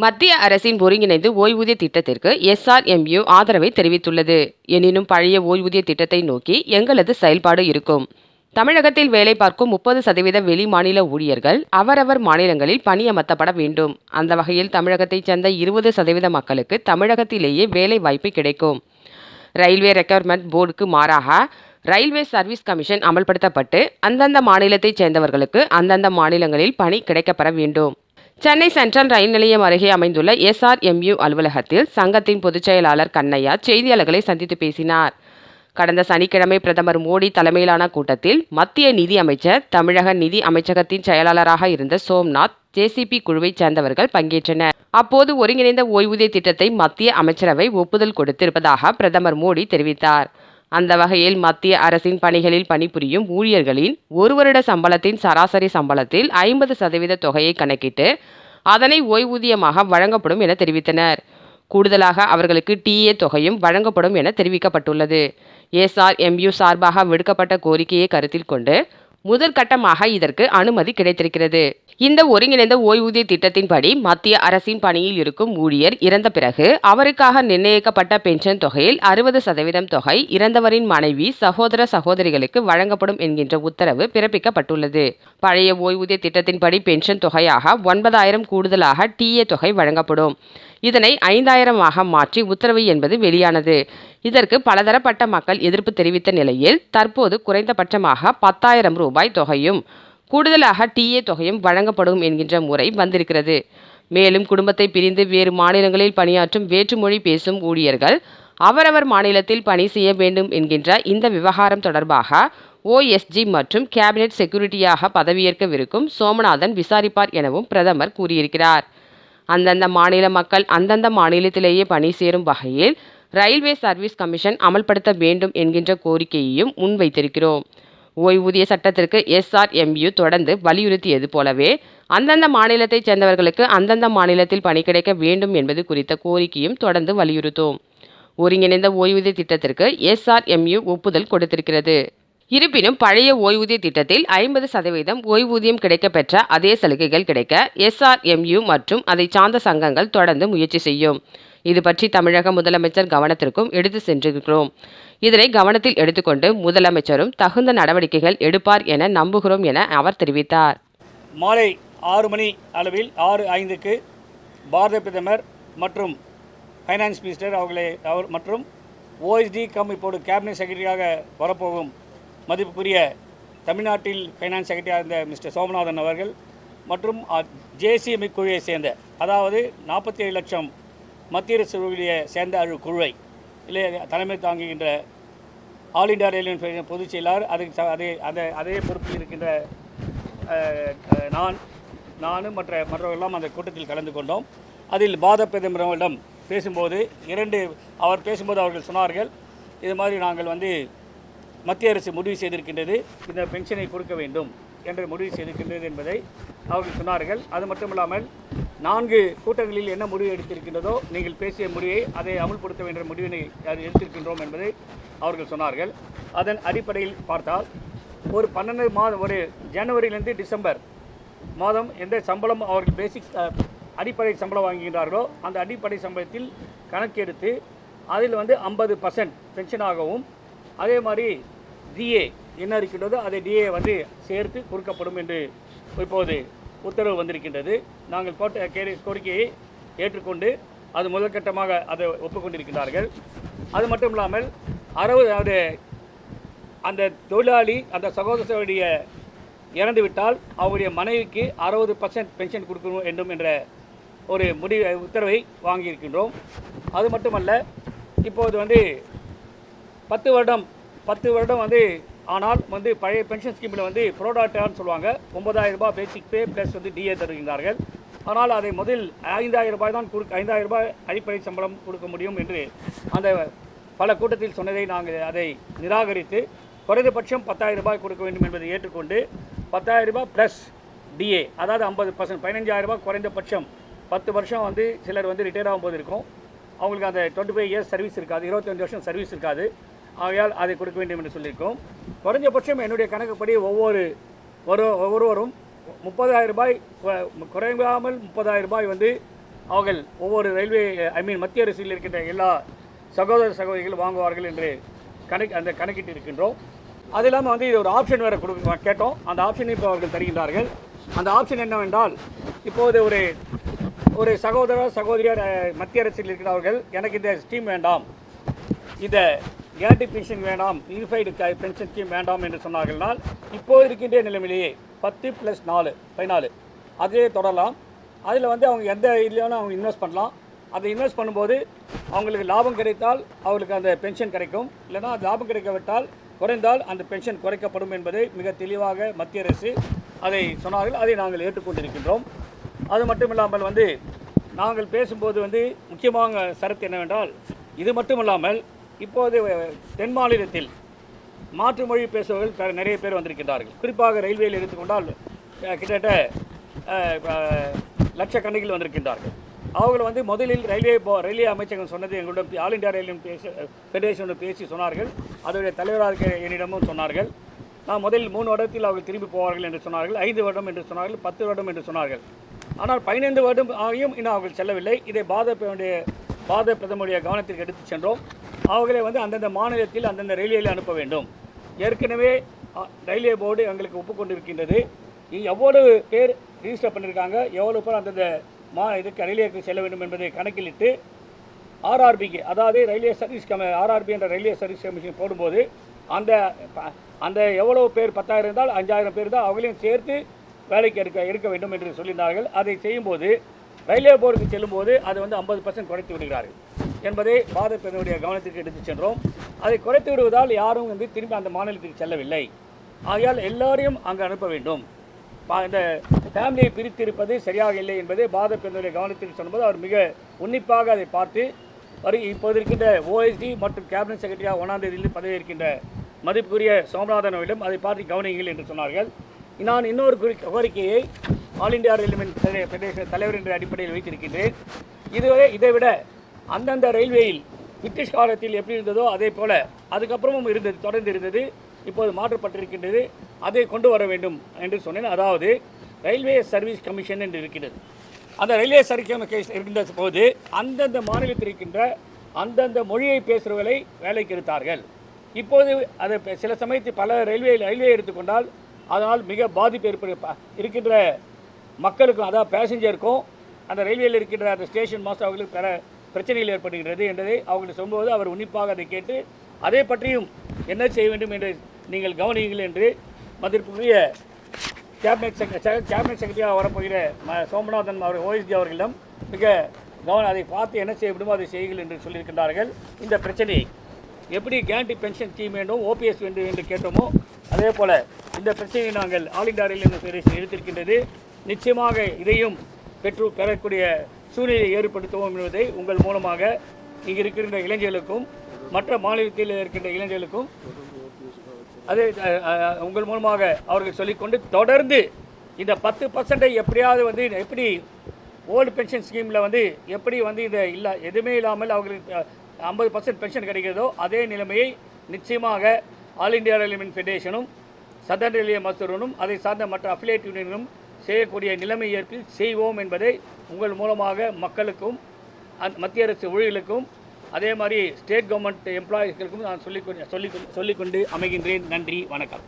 மத்திய அரசின் ஒருங்கிணைந்த ஓய்வூதிய திட்டத்திற்கு SRMU ஆதரவை தெரிவித்துள்ளது. எனினும் பழைய ஓய்வூதிய திட்டத்தை நோக்கி எங்களது செயல்பாடு இருக்கும். தமிழகத்தில் வேலை பார்க்கும் 30% வெளி மாநில ஊழியர்கள் அவரவர் மாநிலங்களில் பணியமர்த்தப்பட வேண்டும். அந்த வகையில் தமிழகத்தைச் சேர்ந்த 20% மக்களுக்கு தமிழகத்திலேயே வேலை வாய்ப்பு கிடைக்கும். ரயில்வே ரெக்யர்மெண்ட் போர்டுக்கு மாறாக ரயில்வே சர்வீஸ் கமிஷன் அமல்படுத்தப்பட்டு அந்தந்த மாநிலத்தைச் சேர்ந்தவர்களுக்கு அந்தந்த மாநிலங்களில் பணி கிடைக்கப்பெற வேண்டும். சென்னை சென்ட்ரல் ரயில் நிலையம் அருகே அமைந்துள்ள SRMU அலுவலகத்தில் சங்கத்தின் பொதுச் செயலாளர் கண்ணையா செய்தியாளர்களை சந்தித்து பேசினார். கடந்த சனிக்கிழமை பிரதமர் மோடி தலைமையிலான கூட்டத்தில் மத்திய நிதி அமைச்சர், தமிழக நிதி அமைச்சகத்தின் செயலாளராக இருந்த சோம்நாத், JCP குழுவைச் சேர்ந்தவர்கள் பங்கேற்றனர். அப்போது ஒருங்கிணைந்த ஓய்வூதிய திட்டத்தை மத்திய அமைச்சரவை ஒப்புதல் கொடுத்திருப்பதாக பிரதமர் மோடி தெரிவித்தார். அந்த வகையில் மத்திய அரசின் பணிகளில் பணிபுரியும் ஊழியர்களின் ஒரு வருட சம்பளத்தின் சராசரி சம்பளத்தில் 50% தொகையை கணக்கிட்டு அதனை ஓய்வூதியமாக வழங்கப்படும் என தெரிவித்தனர். கூடுதலாக அவர்களுக்கு TA தொகையும் வழங்கப்படும் என தெரிவிக்கப்பட்டுள்ளது. SRMU சார்பாக விடுக்கப்பட்ட கோரிக்கையை கருத்தில் கொண்டு முதற்கட்டமாக இதற்கு அனுமதி கிடைத்திருக்கிறது. இந்த ஒருங்கிணைந்த ஓய்வூதிய திட்டத்தின்படி மத்திய அரசின் பணியில் இருக்கும் ஊழியர் இறந்த பிறகு அவருக்காக நிர்ணயிக்கப்பட்ட பென்ஷன் தொகையில் 60% தொகை இறந்தவரின் மனைவி, சகோதர சகோதரிகளுக்கு வழங்கப்படும் என்கின்ற உத்தரவு பிறப்பிக்கப்பட்டுள்ளது. பழைய ஓய்வூதிய திட்டத்தின்படி பென்ஷன் தொகையாக 9,000 கூடுதலாக TA தொகை வழங்கப்படும். இதனை 5,000ஆக மாற்றி உத்தரவு என்பது வெளியானது. இதற்கு பலதரப்பட்ட மக்கள் எதிர்ப்பு தெரிவித்த நிலையில் தற்போது குறைந்தபட்சமாக 10,000 ரூபாய் தொகையும் கூடுதலாக TA தொகையும் வழங்கப்படும் என்கின்ற முறை வந்திருக்கிறது. மேலும் குடும்பத்தை பிரிந்து வேறு மாநிலங்களில் பணியாற்றும் வேற்றுமொழி பேசும் ஊழியர்கள் அவரவர் மாநிலத்தில் பணி செய்ய வேண்டும் என்கின்ற இந்த விவகாரம் தொடர்பாக OSG மற்றும் கேபினெட் செக்யூரிட்டியாக பதவியேற்கவிருக்கும் சோமநாதன் விசாரிப்பார் எனவும் பிரதமர் கூறியிருக்கிறார். அந்தந்த மாநில மக்கள் அந்தந்த மாநிலத்திலேயே பணி சேரும் வகையில் ரயில்வே சர்வீஸ் கமிஷன் அமல்படுத்த வேண்டும் என்கின்ற கோரிக்கையையும் முன்வைத்திருக்கிறோம். ஓய்வூதிய சட்டத்திற்கு SRMU தொடர்ந்து வலியுறுத்தியது போலவே அந்தந்த மாநிலத்தைச் சேர்ந்தவர்களுக்கு அந்தந்த மாநிலத்தில் பணி கிடைக்க வேண்டும் என்பது குறித்த கோரிக்கையும் தொடர்ந்து வலியுறுத்தும். ஒருங்கிணைந்த ஓய்வூதிய திட்டத்திற்கு SRMU ஒப்புதல் கொடுத்திருக்கிறது. இருப்பினும் பழைய ஓய்வூதிய திட்டத்தில் 50% ஓய்வூதியம் கிடைக்கப்பெற்ற அதே சலுகைகள் கிடைக்க SRMU மற்றும் அதை சார்ந்த சங்கங்கள் தொடர்ந்து முயற்சி செய்யும். இது பற்றி தமிழக முதலமைச்சர் கவனத்திற்கும் எடுத்து சென்றிருக்கிறோம். இதனை கவனத்தில் எடுத்துக்கொண்டு முதலமைச்சரும் தகுந்த நடவடிக்கைகள் எடுப்பார் என நம்புகிறோம் என அவர் தெரிவித்தார். மாலை 6 மணி அளவில் 6:05க்கு பாரத பிரதமர் மற்றும் ஃபைனான்ஸ் மினிஸ்டர் அவர் மற்றும் OSD இப்போது கேபினட் செக்ரட்டரியாக வரப்போகும் மதிப்புக்குரிய தமிழ்நாட்டில் ஃபைனான்ஸ் செக்ரட்டரியாக இருந்த மிஸ்டர் சோமநாதன் அவர்கள் மற்றும் JCM குழுவை சேர்ந்த, அதாவது 47 லட்சம் மத்திய அரசு ஊழியை சேர்ந்த குழுவை தலைமை தாங்குகின்ற ஆல் இண்டியா ரயில்வே பொதுச் செயலாளர், அதே பொறுப்பில் இருக்கின்ற நானும் மற்றவர்களெல்லாம் அந்த கூட்டத்தில் கலந்து கொண்டோம். அதில் பாரத பிரதமரிடம் பேசும்போது அவர் பேசும்போது அவர்கள் சொன்னார்கள், இது மாதிரி நாங்கள் மத்திய அரசு முடிவு செய்திருக்கின்றது, இந்த பென்ஷனை கொடுக்க வேண்டும் என்று முடிவு செய்திருக்கின்றது என்பதை அவர்கள் சொன்னார்கள். அது மட்டுமில்லாமல் 4 கூட்டங்களில் என்ன முடிவு எடுத்திருக்கின்றதோ நீங்கள் பேசிய முடிவை அதை அமுல்படுத்த வேண்டிய முடிவினை எடுத்திருக்கின்றோம் என்பதை அவர்கள் சொன்னார்கள். அதன் அடிப்படையில் பார்த்தால் ஒரு 12 மாதம், ஒரு ஜனவரியிலிருந்து டிசம்பர் மாதம் எந்த சம்பளம் அவர்கள் பேசிக் அடிப்படை சம்பளம் வாங்குகின்றார்களோ அந்த அடிப்படை சம்பளத்தில் கணக்கெடுத்து அதில் 50% பென்ஷனாகவும், அதே மாதிரி DA என்ன இருக்கின்றதோ அதை DA சேர்த்து கொடுக்கப்படும் என்று இப்போது உத்தரவு வந்திருக்கின்றது. நாங்கள் போட்ட கோரிக்கையை ஏற்றுக்கொண்டு அது முதற்கட்டமாக அதை ஒப்புக்கொண்டிருக்கிறார்கள். அது மட்டும் இல்லாமல் அந்த தொழிலாளி அந்த சகோதரருடைய இறந்துவிட்டால் அவருடைய மனைவிக்கு 60% பென்ஷன் கொடுக்க வேண்டும் என்ற ஒரு உத்தரவை வாங்கியிருக்கின்றோம். அது மட்டுமல்ல, இப்போது 10 வருடம் ஆனால் பழைய பென்ஷன் ஸ்கீமில் ப்ரோடாட்டான்னு சொல்லுவாங்க, 9,000 ரூபாய் பேசிக் பே ப்ளஸ் DA தருகின்றார்கள். ஆனால் அதை முதல் 5,000 ரூபாய் தான் 5,000 ரூபாய் அடிப்படை சம்பளம் கொடுக்க முடியும் என்று அந்த பல கூட்டத்தில் சொன்னதை நாங்கள் அதை நிராகரித்து குறைந்தபட்சம் 10,000 ரூபாய் கொடுக்க வேண்டும் என்பதை ஏற்றுக்கொண்டு 10,000 ரூபாய் ப்ளஸ் DA, அதாவது 50%, 15,000 ரூபாய் குறைந்தபட்சம். 10 வருஷம் சிலர் ரிட்டையர் ஆகும்போது இருக்கும், அவங்களுக்கு அந்த 25 இயர்ஸ் சர்வீஸ் இருக்காது, 25 வருஷம் சர்வீஸ் இருக்காது. ஆகையால் அதை கொடுக்க வேண்டும் என்று சொல்லியிருக்கோம். குறைஞ்சபட்சம் என்னுடைய கணக்குப்படி ஒவ்வொருவரும் 30,000 ரூபாய், குறையாமல் 30,000 ரூபாய் அவர்கள் ஒவ்வொரு ரயில்வே மத்திய அரசில் இருக்கின்ற எல்லா சகோதர சகோதரிகள் வாங்குவார்கள் என்று கணக்கிட்டு இருக்கின்றோம். அது இல்லாமல் வந்து இது ஒரு ஆப்ஷன் வேறு கேட்டோம். அந்த ஆப்ஷனை இப்போ அவர்கள் தருகின்றார்கள். அந்த ஆப்ஷன் என்னவென்றால், இப்போது ஒரு சகோதரியார் மத்திய அரசில் இருக்கிறவர்கள் எனக்கு இந்த ஸ்கீம் வேண்டாம், இந்த கேரண்டி பென்ஷன் வேண்டாம், யூனிஃபைடு பென்ஷன் ஸ்கீம் வேண்டாம் என்று சொன்னார்கள்னால் இப்போது இருக்கின்ற நிலைமையிலேயே 10+4 14 அதே தொடரலாம். அதில் வந்து அவங்க எந்த இதுலையும் அவங்க இன்வெஸ்ட் பண்ணலாம். அதை இன்வெஸ்ட் பண்ணும்போது அவங்களுக்கு லாபம் கிடைத்தால் அவங்களுக்கு அந்த பென்ஷன் கிடைக்கும், இல்லைனா அது லாபம் கிடைக்கவிட்டால் குறைந்தால் அந்த பென்ஷன் குறைக்கப்படும் என்பதை மிக தெளிவாக மத்திய அரசு அதை சொன்னார்கள். அதை நாங்கள் ஏற்றுக்கொண்டிருக்கின்றோம். அது மட்டும் இல்லாமல் வந்து நாங்கள் பேசும்போது வந்து முக்கியமான சரத்து என்னவென்றால், இது மட்டும் இல்லாமல் இப்போது தென் மாநிலத்தில் மாற்று மொழி பேசுபவர்கள் நிறைய பேர் வந்திருக்கின்றார்கள். குறிப்பாக ரயில்வேயில் எடுத்துக்கொண்டால் கிட்டத்தட்ட லட்சக்கணக்கில் வந்திருக்கின்றார்கள். அவர்கள் வந்து முதலில் ரயில்வே அமைச்சகம் சொன்னது, எங்களிடம் ஆல் இந்தியா ரயில்வே ஃபெடரேஷனோட பேசி சொன்னார்கள். அதோடைய தலைவராக என்னிடமும் சொன்னார்கள், நான் முதலில் 3 வருடத்தில் அவர்கள் திரும்பி போவார்கள் என்று சொன்னார்கள், 5 வருடம் என்று சொன்னார்கள், 10 வருடம் என்று சொன்னார்கள். ஆனால் 15 வருடம் ஆகியும் இன்னும் அவர்கள் செல்லவில்லை. இதை பாரத பிரதமருடைய கவனத்திற்கு எடுத்து சென்றோம். அவர்களை வந்து அந்தந்த மாநிலத்தில் அந்தந்த ரயில்வேயில் அனுப்ப வேண்டும். ஏற்கனவே ரயில்வே போர்டு எங்களுக்கு ஒப்புக்கொண்டிருக்கின்றது. எவ்வளவு பேர் ரிஜிஸ்டர் பண்ணியிருக்காங்க, எவ்வளோ பேர் அந்தந்த ரயில்வேக்கு செல்ல வேண்டும் என்பதை கணக்கிலிட்டு ஆர்ஆர்பிக்கு, அதாவது ரயில்வே சர்வீஸ் ஆர்ஆர்பி என்ற ரயில்வே சர்வீஸ் கமிஷன் போடும்போது அந்த எவ்வளோ பேர் 10,000 இருந்தால் 5,000 பேர் தான் அவங்களையும் சேர்த்து வேலைக்கு எடுக்க வேண்டும் என்று சொல்லியிருந்தார்கள். அதை செய்யும்போது ரயில்வே போர்டுக்கு செல்லும்போது அது வந்து 50% குறைத்து விடுகிறார்கள் என்பதை பாரத பிரதமருடைய கவனத்திற்கு எடுத்து சென்றோம். அதை குறைத்து விடுவதால் யாரும் வந்து திரும்பி அந்த மாநிலத்துக்கு செல்லவில்லை. ஆகையால் எல்லோரையும் அங்கு அனுப்ப வேண்டும். இந்த ஃபேமிலியை பிரித்திருப்பது சரியாக இல்லை என்பதை பாரத பிரதமருடைய கவனத்திற்கு சொன்னபோது அவர் மிக உன்னிப்பாக அதை பார்த்து இப்போது இருக்கின்ற ஓஎஸ்டி மற்றும் கேபினட் செக்ரட்டரியாக 1ஆம் தேதியில் பதவி இருக்கின்ற மதிப்புக்குரிய சோமநாதன் அவரிடம் அதை பார்த்து கவனிங்கள் என்று சொன்னார்கள். நான் இன்னொரு கோரிக்கையை ஆல் இந்தியா ரயில்வே ஃபெடரேஷன் தலைவர் என்ற அடிப்படையில் வைத்திருக்கின்றேன். இதை விட அந்தந்த ரயில்வேயில் பிரிட்டிஷ் காலத்தில் எப்படி இருந்ததோ அதே போல் அதுக்கப்புறமும் தொடர்ந்து இருந்தது, இப்போது மாற்றப்பட்டிருக்கின்றது. அதை கொண்டு வர வேண்டும் என்று சொன்னேன். அதாவது ரயில்வே சர்வீஸ் கமிஷன் என்று இருக்கிறது. அந்த ரயில்வே சர்வீஸ் கமிஷன் இருக்கின்ற போது அந்தந்த மாநிலத்தில் இருக்கின்ற அந்தந்த மொழியை பேசுகிறவர்களை வேலைக்கு எடுத்தார்கள். இப்போது அதை சில சமயத்தில் பல ரயில்வே எடுத்துக்கொண்டால் அதனால் மிக பாதிப்பு இருக்கின்ற மக்களுக்கும், அதாவது பேசஞ்சருக்கும் அந்த ரயில்வேயில் இருக்கின்ற அந்த ஸ்டேஷன் மாஸ்டர் அவர்களுக்கு பல பிரச்சனைகள் ஏற்படுகிறது என்பதை அவர்கள் சொல்லும்போது அவர் உன்னிப்பாக அதை கேட்டு அதை பற்றியும் என்ன செய்ய வேண்டும் என்று நீங்கள் கவனியுங்கள் என்று மதிப்புக்குரிய கேபினட் செக்ரட்டரியாக வரப்போகிற சோமநாதன் ஓஎஸ்டி அவர்களிடம் மிக அதை பார்த்து என்ன செய்ய முடியுமோ அதை செய்யுங்கள் என்று சொல்லியிருக்கின்றார்கள். இந்த பிரச்சனையை எப்படி கேரண்டி பென்ஷன் ஸ்கீம் வேண்டும், ஓபிஎஸ் வேண்டும் என்று கேட்டோமோ அதே போல் இந்த பிரச்சனையை நாங்கள் ஆல் இந்தியா ரயில்வே ஃபெடரேஷன் எடுத்திருக்கின்றது. நிச்சயமாக இதையும் பெறக்கூடிய சூழ்நிலையை ஏற்படுத்துவோம் என்பதை உங்கள் மூலமாக இங்கே இருக்கின்ற இளைஞர்களுக்கும் மற்ற மாநிலத்தில் இருக்கின்ற இளைஞர்களுக்கும் அதே உங்கள் மூலமாக அவர்கள் சொல்லிக்கொண்டு தொடர்ந்து இந்த 10% எப்படியாவது வந்து எப்படி ஓல்டு பென்ஷன் ஸ்கீமில் வந்து எப்படி வந்து இதை எதுவுமே இல்லாமல் அவர்களுக்கு 50% பென்ஷன் கிடைக்கிறதோ அதே நிலைமையை நிச்சயமாக ஆல் இந்தியா ரயில்வே ஃபெடரேஷனும் சதர்ன் ரயில்வே மசூரனும் அதை சார்ந்த மற்ற அஃபிலியேட் யூனியனும் செய்யக்கூடிய நிலைமை ஏற்பில் செய்வோம் என்பதை உங்கள் மூலமாக மக்களுக்கும் மத்திய அரசு ஊழியர்களுக்கும் அதே மாதிரி ஸ்டேட் கவர்மெண்ட் எம்ப்ளாயீஸ்களுக்கும் நான் சொல்லிக்கொண்டு அமைகின்றேன். நன்றி, வணக்கம்.